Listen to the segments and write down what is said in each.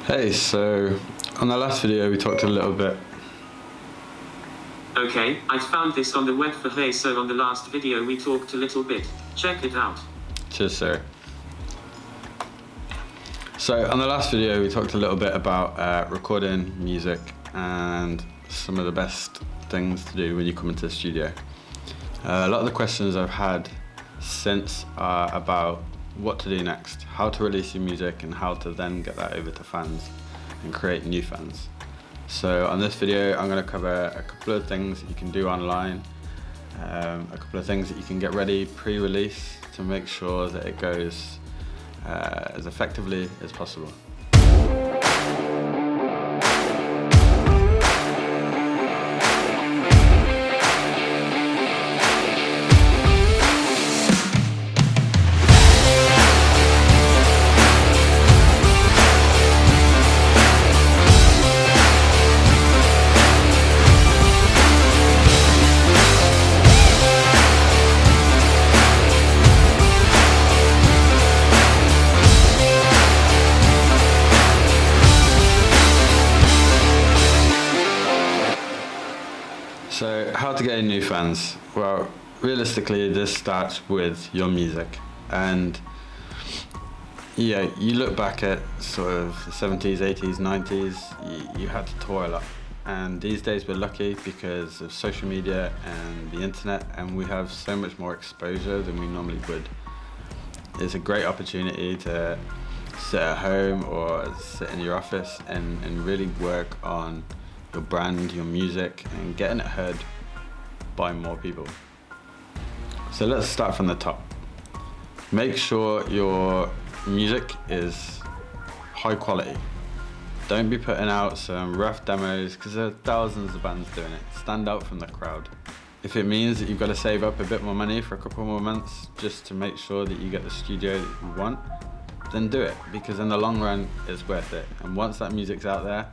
Hey, so on the last video we talked a little bit. Okay, I found this on the web for hey, so on the last video we talked a little bit. Check it out. Cheers, sir. So on the last video we talked a little bit about recording music and some of the best things to do when you come into the studio. A lot of the questions I've had since are about what to do next, how to release your music and how to then get that over to fans and create new fans. So on this video I'm going to cover a couple of things that you can do online, a couple of things that you can get ready pre-release to make sure that it goes as effectively as possible. So how to get new fans? Well, realistically this starts with your music, and yeah, you look back at sort of the 70s, 80s, 90s, you had to tour a lot, and these days we're lucky because of social media and the internet, and we have so much more exposure than we normally would. It's a great opportunity to sit at home or sit in your office and really work on your brand, your music, and getting it heard by more people. So let's start from the top. Make sure your music is high quality. Don't be putting out some rough demos because there are thousands of bands doing it. Stand out from the crowd. If it means that you've got to save up a bit more money for a couple more months just to make sure that you get the studio that you want, then do it, because in the long run it's worth it. And once that music's out there,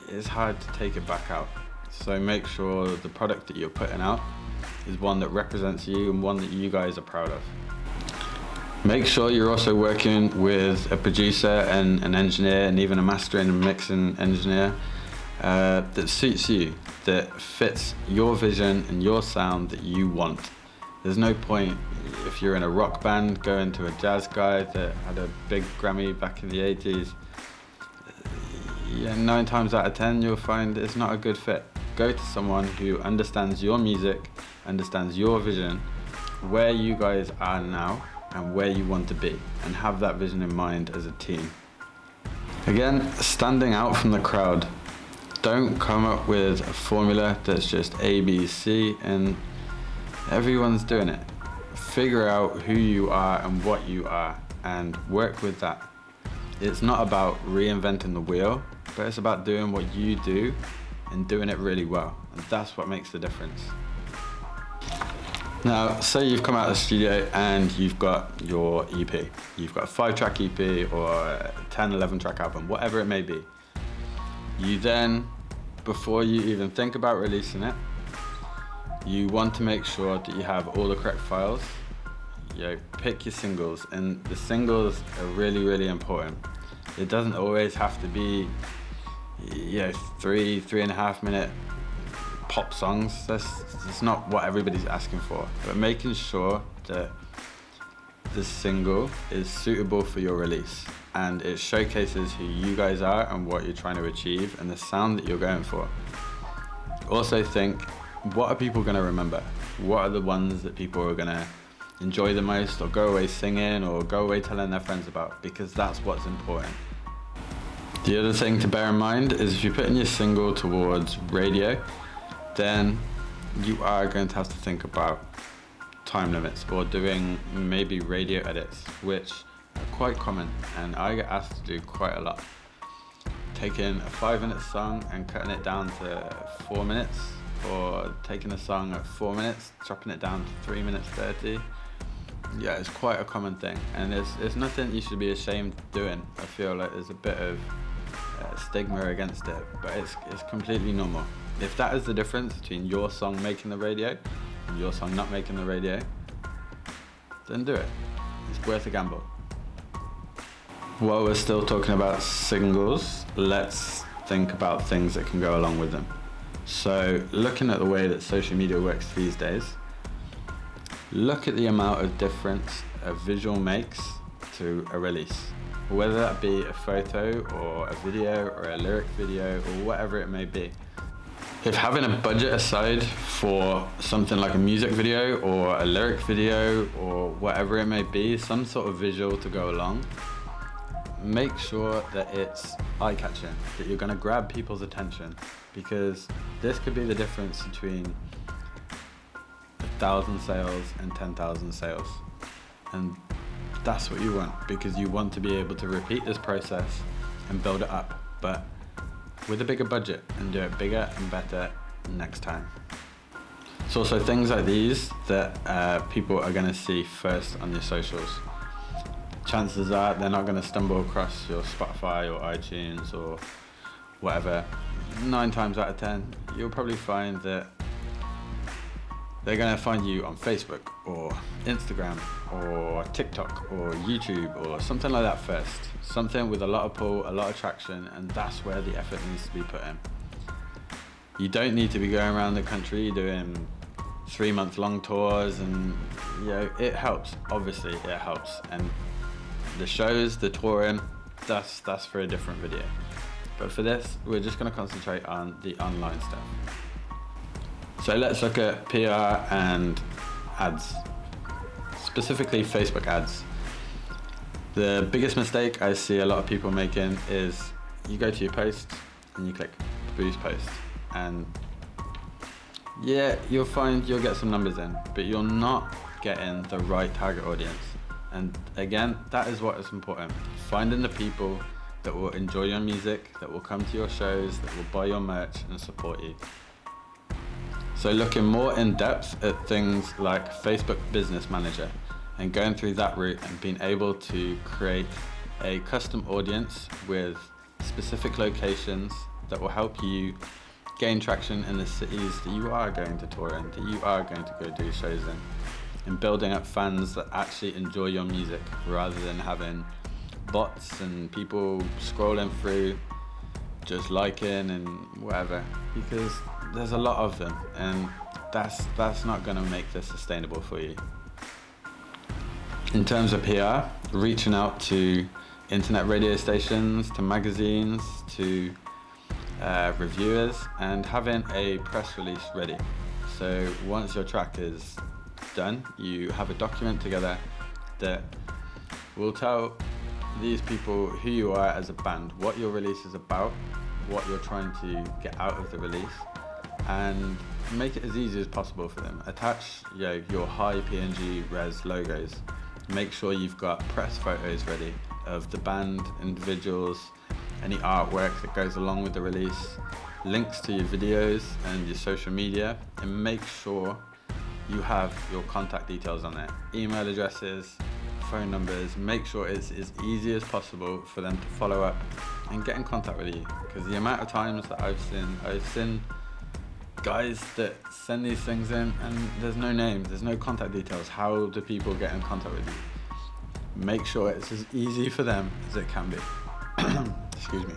it's hard to take it back out. So make sure the product that you're putting out is one that represents you and one that you guys are proud of. Make sure you're also working with a producer and an engineer and even a mastering and mixing engineer that suits you, that fits your vision and your sound that you want. There's no point, if you're in a rock band, going to a jazz guy that had a big Grammy back in the 80s. Yeah, 9 times out of 10 you'll find it's not a good fit. Go to someone who understands your music, understands your vision, where you guys are now and where you want to be, and have that vision in mind as a team. Again, standing out from the crowd. Don't come up with a formula that's just A, B, C and everyone's doing it. Figure out who you are and what you are and work with that. It's not about reinventing the wheel, but it's about doing what you do and doing it really well. And that's what makes the difference. Now, say you've come out of the studio and you've got your EP. You've got a 5-track EP or a 10, 11-track album, whatever it may be. You then, before you even think about releasing it, you want to make sure that you have all the correct files. Pick your singles, and the singles are really, really important. It doesn't always have to be 3.5 minute pop songs. That's not what everybody's asking for. But making sure that the single is suitable for your release and it showcases who you guys are and what you're trying to achieve and the sound that you're going for. Also think, what are people going to remember? What are the ones that people are going to enjoy the most or go away singing or go away telling their friends about? Because that's what's important. The other thing to bear in mind is if you're putting your single towards radio, then you are going to have to think about time limits or doing maybe radio edits, which are quite common and I get asked to do quite a lot. Taking a 5-minute song and cutting it down to 4 minutes, or taking a song at 4 minutes, chopping it down to 3 minutes 30. Yeah, it's quite a common thing, and it's nothing you should be ashamed of doing. I feel like there's a bit of stigma against it, but it's completely normal. If that is the difference between your song making the radio and your song not making the radio, then do it. It's worth a gamble. While we're still talking about singles, let's think about things that can go along with them. So looking at the way that social media works these days, look at the amount of difference a visual makes to a release. Whether that be a photo or a video or a lyric video or whatever it may be. If having a budget aside for something like a music video or a lyric video or whatever it may be, some sort of visual to go along, make sure that it's eye-catching, that you're going to grab people's attention, because this could be the difference between 1,000 sales and 10,000 sales. And that's what you want, because you want to be able to repeat this process and build it up, but with a bigger budget, and do it bigger and better next time. It's also things like these that people are going to see first on your socials. Chances are they're not going to stumble across your Spotify or iTunes or whatever. 9 times out of 10, you'll probably find that they're going to find you on Facebook or Instagram or TikTok or YouTube or something like that first. Something with a lot of pull, a lot of traction, and that's where the effort needs to be put in. You don't need to be going around the country doing 3-month-long tours, and it helps. Obviously, it helps. And the shows, the touring, that's for a different video. But for this, we're just going to concentrate on the online stuff. So let's look at PR and ads, specifically Facebook ads. The biggest mistake I see a lot of people making is you go to your post and you click boost post, and you'll find you'll get some numbers in, but you're not getting the right target audience. And again, that is what is important. Finding the people that will enjoy your music, that will come to your shows, that will buy your merch and support you. So looking more in depth at things like Facebook Business Manager and going through that route and being able to create a custom audience with specific locations that will help you gain traction in the cities that you are going to tour in, that you are going to go do shows in, and building up fans that actually enjoy your music rather than having bots and people scrolling through just liking and whatever, because there's a lot of them, and that's not going to make this sustainable for you. In terms of PR, reaching out to internet radio stations, to magazines, to reviewers, and having a press release ready. So once your track is done, you have a document together that will tell these people who you are as a band, what your release is about, what you're trying to get out of the release, and make it as easy as possible for them. Attach your high PNG res logos. Make sure you've got press photos ready of the band, individuals, any artwork that goes along with the release, links to your videos and your social media, and make sure you have your contact details on there, email addresses, phone numbers. Make sure it's as easy as possible for them to follow up and get in contact with you, because the amount of times that I've seen guys that send these things in and there's no names, there's no contact details. How do people get in contact with you? Make sure it's as easy for them as it can be. Excuse me.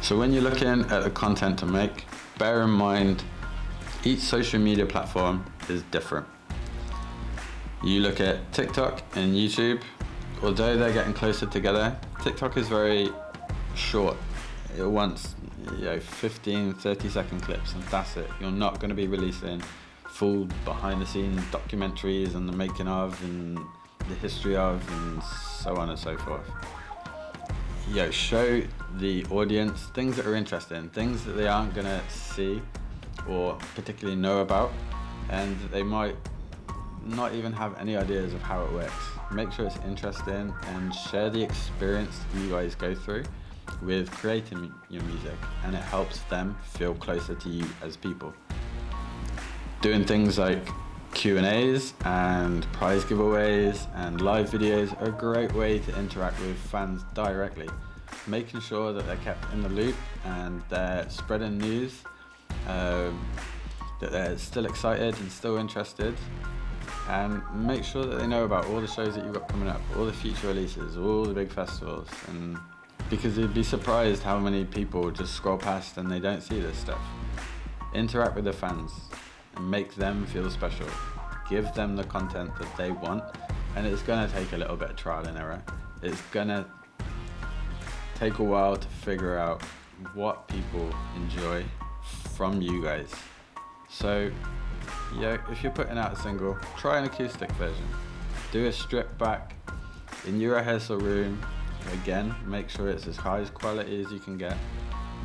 So when you're looking at the content to make, bear in mind each social media platform is different. You look at TikTok and YouTube, although they're getting closer together, TikTok is very short. It wants 15, 30-second clips, and that's it. You're not going to be releasing full behind-the-scenes documentaries and the making of and the history of and so on and so forth. Show the audience things that are interesting, things that they aren't going to see or particularly know about, and they might not even have any ideas of how it works. Make sure it's interesting and share the experience you guys go through with creating your music, and it helps them feel closer to you as people. Doing things like Q&As and prize giveaways and live videos are a great way to interact with fans directly, making sure that they're kept in the loop and they're spreading news, that they're still excited and still interested, and make sure that they know about all the shows that you've got coming up, all the future releases, all the big festivals, and because you'd be surprised how many people just scroll past and they don't see this stuff. Interact with the fans and make them feel special. Give them the content that they want, and it's gonna take a little bit of trial and error. It's gonna take a while to figure out what people enjoy from you guys. So, if you're putting out a single, try an acoustic version. Do a strip back in your rehearsal room. Again, make sure it's as high as quality as you can get,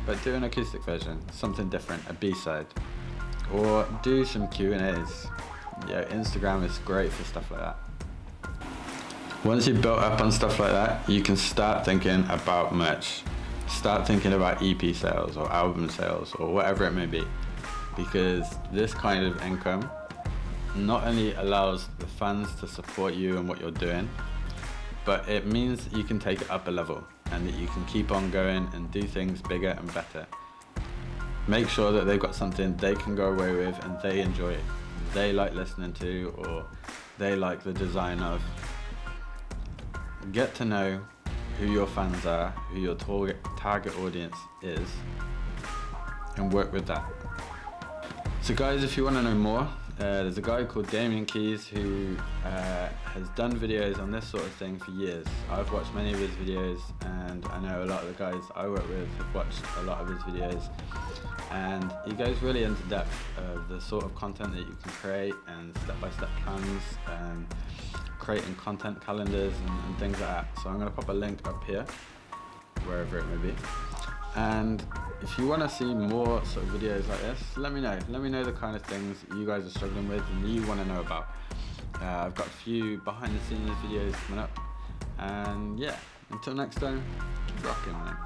but do an acoustic version, something different, a B-side, or do some Q&As. Instagram is great for stuff like that. Once you've built up on stuff like that, you can start thinking about merch. Start thinking about EP sales or album sales or whatever it may be, because this kind of income not only allows the fans to support you and what you're doing, but it means that you can take it up a level and that you can keep on going and do things bigger and better. Make sure that they've got something they can go away with and they enjoy it, they like listening to, or they like the design of. Get to know who your fans are, who your target audience is, and work with that. So guys, if you want to know more, there's a guy called Damien Keys who has done videos on this sort of thing for years. I've watched many of his videos, and I know a lot of the guys I work with have watched a lot of his videos, and he goes really into depth of the sort of content that you can create and step-by-step plans, and creating content calendars and things like that. So I'm going to pop a link up here, wherever it may be. And if you want to see more sort of videos like this, let me know. Let me know the kind of things that you guys are struggling with and you want to know about. I've got a few behind the scenes videos coming up. And yeah, until next time, keep rocking, man.